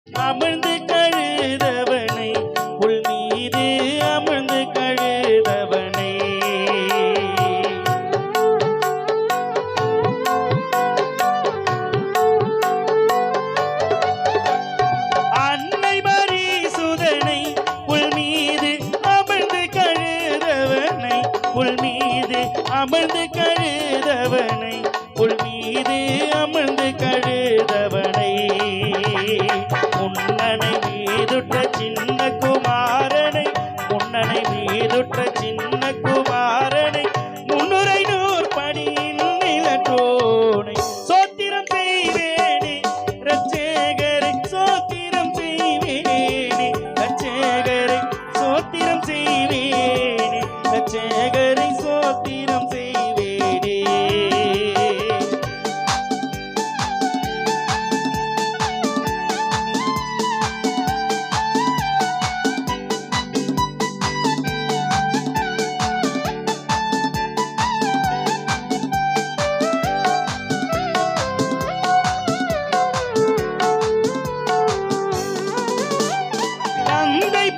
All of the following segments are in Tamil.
அமிழ்ந்து கழுதவனை புல் மீது அமிழ்ந்து கழுதவனை அன்னை பரிசுதனை புல் மீது அமிழ்ந்து கழுதவனை புல் மீது அமிழ்ந்து கழுதவனை புல் மீது அமிழ்ந்து கழுதவனை முன்னனை மீதுற்ற சின்ன குமாரனை முன்னனை மீதுற்ற சின்ன குமாரனை முன்னுரை நூற்படியின் நிலத்தோனை சோத்திரம் செய்வேனே ரட்சகரை சோத்திரம் செய்வேனே ரட்சகரை சோத்திரம் செய்வேனே ரட்சகரை சோத்திரம் செய்வேனே.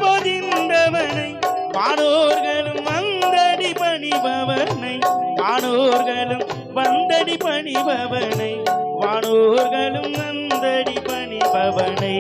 பொதிந்தவனை வானோர்களும் வந்தடி பணிபவனை வானோர்களும் வந்தடி பணிபவனை வானோர்களும் வந்தடி பணிபவனை